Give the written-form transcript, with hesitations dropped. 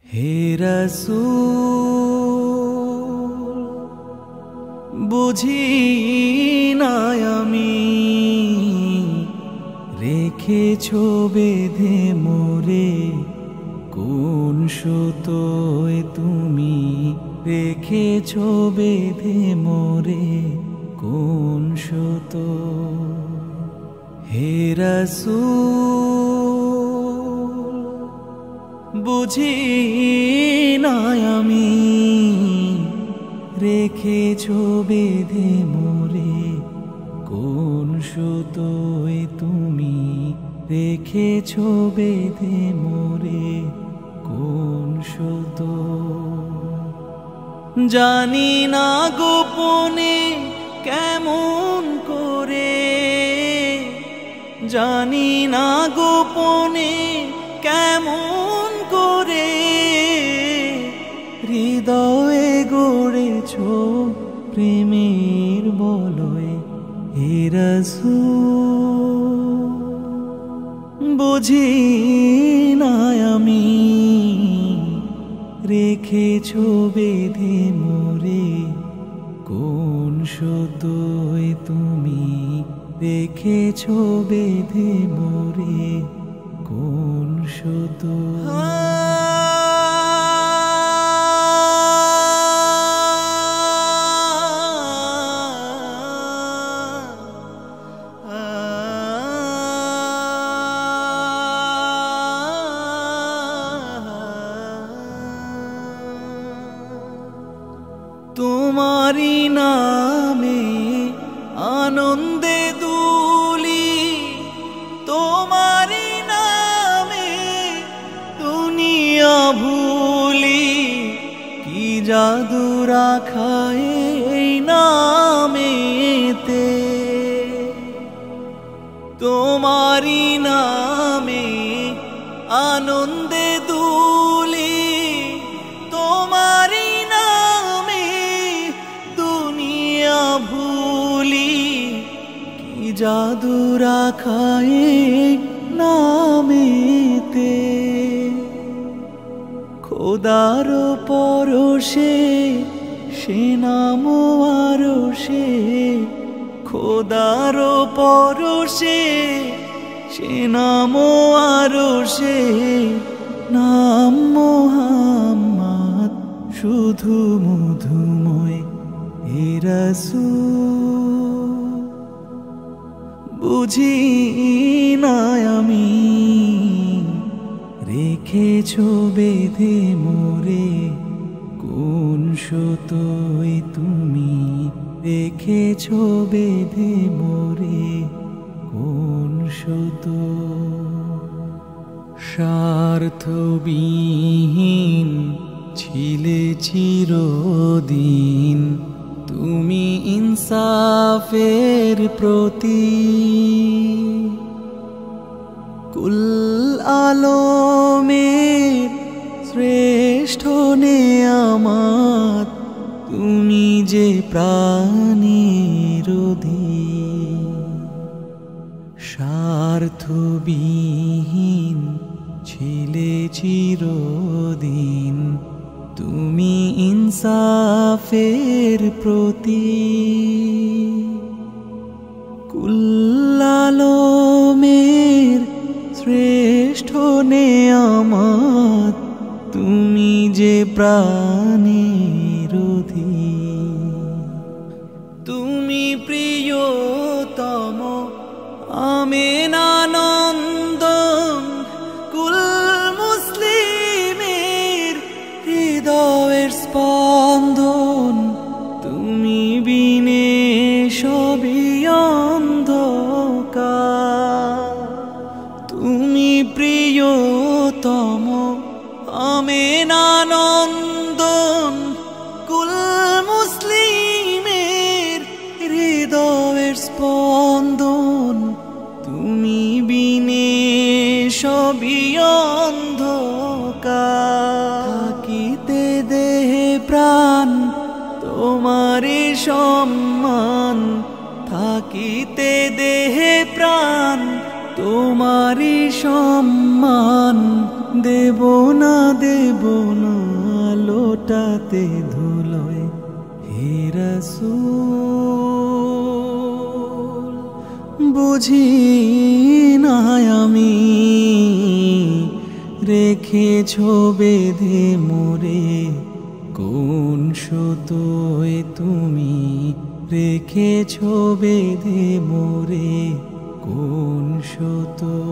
হে রাসূল বুঝি না আমি রেখেছো বেঁধে মোরে কোন সুতোয় তুমি রেখেছো বেঁধে মোরে কোন সুতো হে রাসূল বুঝি না আমি রেখেছো বেঁধে মোরে কোন সুতোয় তুমি রেখেছো বেঁধে মোরে কোন সুতো জানি না গোপনে কেমন করে জানি না গোপনে কেমন করে হৃদয়ে গড়েছো প্রেমের বলয়ে হে রাসূল বুঝি না আমি রেখেছো বেঁধে মোরে কোন সুতোয় তুমি রেখেছো বেঁধে মোরে কোন সুতো তোমারি নামে আনন্দে দুলি তোমারি নামে দুনিয়া ভুলি কি জাদু রাখা এই নামেতে তোমারি নামে আনন্দে দুলি তোমারি ভুলি কি জাদু রাখা এই নামেতে খোদার পরশে সে নাম আরশে খোদার পরশে সে নাম আরশে নাম মুহাম্মদ শুধু মধুময় হে রাসূল বুঝি না আমি রেখেছো বেঁধে মোরে কোন সুতোয় তুমি রেখেছো বেঁধে মোরে কোন সুতো স্বার্থবিহীন ছিলে চিরদিন তুমি ইনসাফের প্রতীক কুল আলমের শ্রেষ্ঠ নেয়ামত তুমি যে প্রাণের অধিক স্বার্থবিহীন ছিলে চিরদিন তুমি ইনসাফের প্রতীক কুল আলমের শ্রেষ্ঠ নেয়ামত তুমি যে প্রাণের অধিক তুমি প্রিয়তম আমেনানন্দন কুল মুসলিমের হৃদয়ের স্পন্দন তুমি বিনে সবই অন্ধকার তুমি প্রিয়তম আমেনানন্দন কুল মুসলিমের হৃদয়ের স্পন্দন তুমি বিনে সবই অন্ধকার থাকিতে দেহে প্রাণ তোমারি সম্মান থাকিতে দেহে প্রাণ তোমারি সম্মান দেব না লোটাতে ধুলোয় হে রাসূল। বুঝি না আমি রেখেছো বেঁধে মোরে কোন সুতোয় তুমি রেখেছো বেঁধে মোরে কোন সুতো।